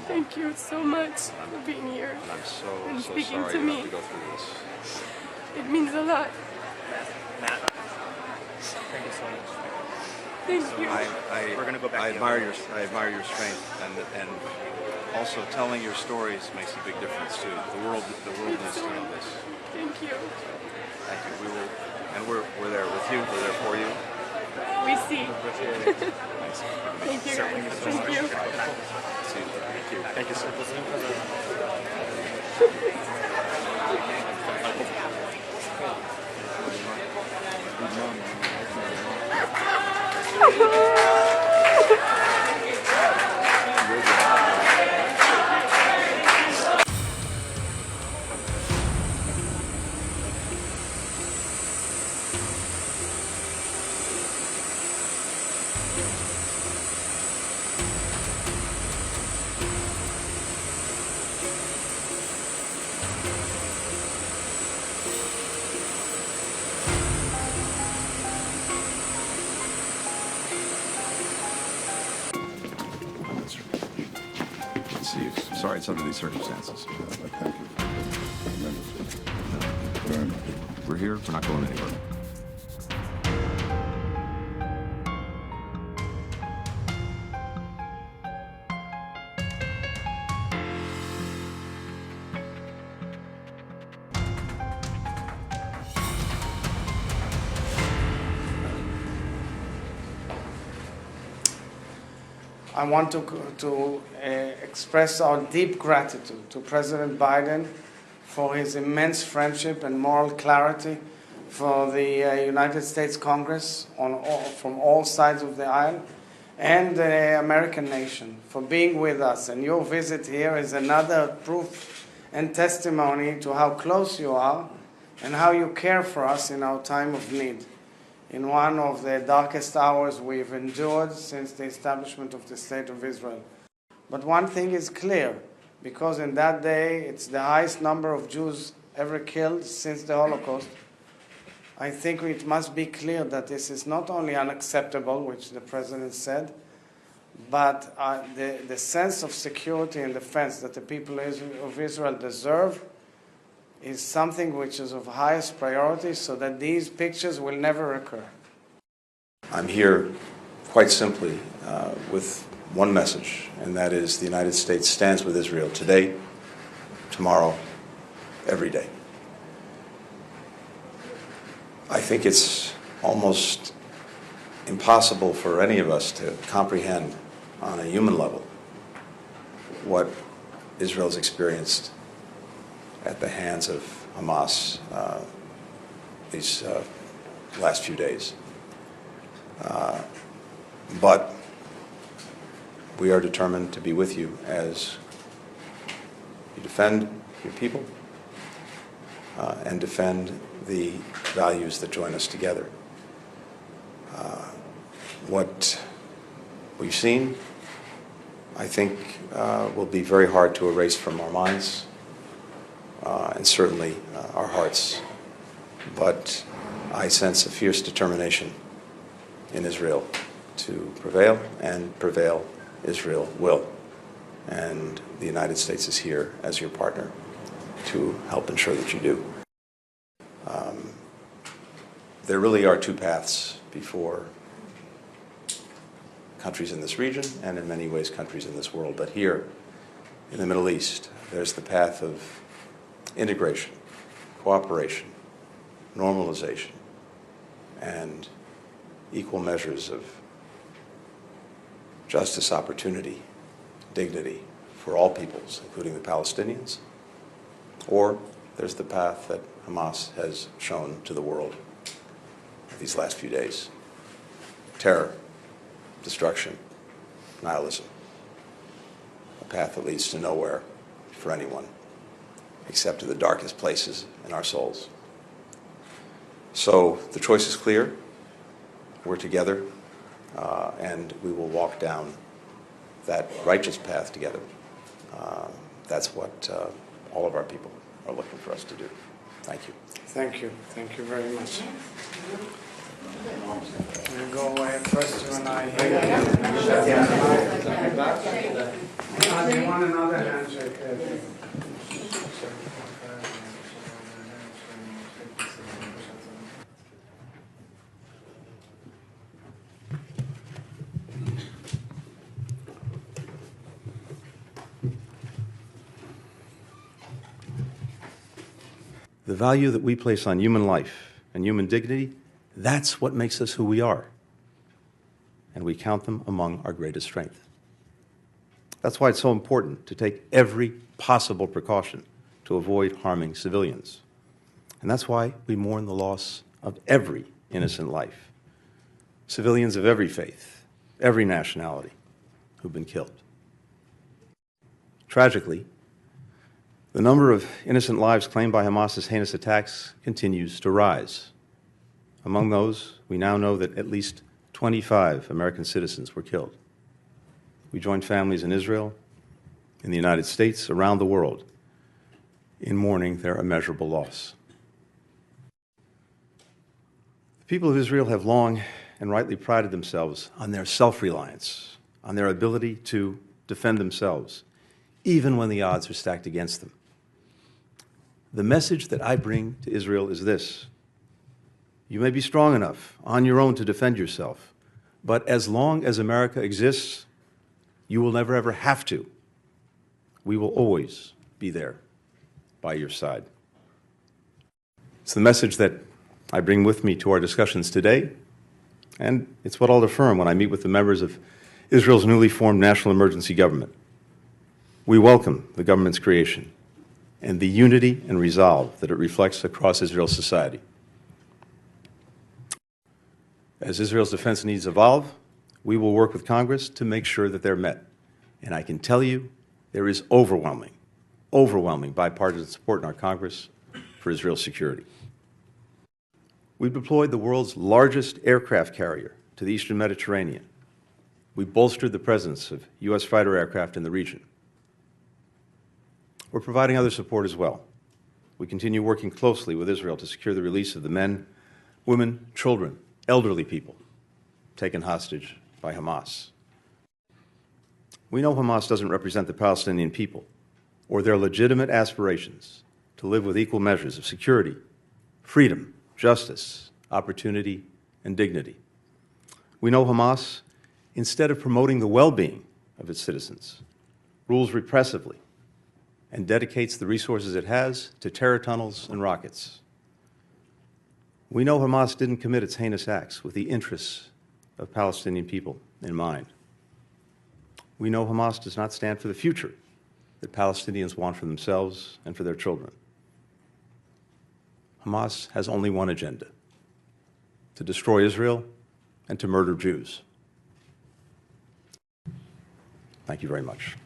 home. Thank you so much for being here And I'm so speaking sorry to you me. have to go through this. It means a lot. Matt, thank you so much. Thank you. We're gonna go back I to admire your strength, and also telling your stories makes a big difference too. The world needs to know this. Thank you. Thank you. We're there with you. We're there for you. We see. Thanks. Thank you guys. Thank you. See you. Thank you. Thank you, sir. See you. Sorry it's under these circumstances. Thank you tremendously. Very much. We're here. We're not going anywhere. I want to express our deep gratitude to President Biden for his immense friendship and moral clarity, for the United States Congress from all sides of the aisle, and the American nation for being with us. And your visit here is another proof and testimony to how close you are and how you care for us in our time of need, in one of the darkest hours we've endured since the establishment of the State of Israel. But one thing is clear, because in that day it's the highest number of Jews ever killed since the Holocaust. I think it must be clear that this is not only unacceptable, which the President said, but the sense of security and defense that the people of Israel deserve is something which is of highest priority, so that these pictures will never occur. I'm here quite simply with one message, and that is the United States stands with Israel today, tomorrow, every day. I think it's almost impossible for any of us to comprehend on a human level what Israel's experienced at the hands of Hamas these last few days. But we are determined to be with you as you defend your people and defend the values that join us together. What we've seen, I think, will be very hard to erase from our minds and certainly our hearts. But I sense a fierce determination in Israel to prevail, and prevail Israel will. And the United States is here as your partner to help ensure that you do. There really are two paths before countries in this region, and in many ways countries in this world. But here, in the Middle East, there's the path of integration, cooperation, normalization, and equal measures of justice, opportunity, dignity for all peoples, including the Palestinians. Or there's the path that Hamas has shown to the world these last few days: terror, destruction, nihilism. A path that leads to nowhere for anyone, except to the darkest places in our souls. So the choice is clear. We're together, and we will walk down that righteous path together. That's what all of our people are looking for us to do. Thank you. Thank you. Thank you very much. You go first, you and I here. Do you want another handshake? The value that we place on human life and human dignity, that's what makes us who we are. And we count them among our greatest strength. That's why it's so important to take every possible precaution to avoid harming civilians. And that's why we mourn the loss of every innocent life. Civilians of every faith, every nationality who've been killed. Tragically, the number of innocent lives claimed by Hamas's heinous attacks continues to rise. Among those, we now know that at least 25 American citizens were killed. We join families in Israel, in the United States, around the world, in mourning their immeasurable loss. The people of Israel have long and rightly prided themselves on their self-reliance, on their ability to defend themselves, even when the odds are stacked against them. The message that I bring to Israel is this: you may be strong enough on your own to defend yourself, but as long as America exists, you will never ever have to. We will always be there by your side. It's the message that I bring with me to our discussions today, and it's what I'll affirm when I meet with the members of Israel's newly formed national emergency government. We welcome the government's creation and the unity and resolve that it reflects across Israel's society. As Israel's defense needs evolve, we will work with Congress to make sure that they're met. And I can tell you, there is overwhelming bipartisan support in our Congress for Israel's security. We've deployed the world's largest aircraft carrier to the Eastern Mediterranean. We bolstered the presence of U.S. fighter aircraft in the region. We're providing other support as well. We continue working closely with Israel to secure the release of the men, women, children, elderly people taken hostage by Hamas. We know Hamas doesn't represent the Palestinian people or their legitimate aspirations to live with equal measures of security, freedom, justice, opportunity, and dignity. We know Hamas, instead of promoting the well-being of its citizens, rules repressively and dedicates the resources it has to terror tunnels and rockets. We know Hamas didn't commit its heinous acts with the interests of Palestinian people in mind. We know Hamas does not stand for the future that Palestinians want for themselves and for their children. Hamas has only one agenda: to destroy Israel and to murder Jews. Thank you very much.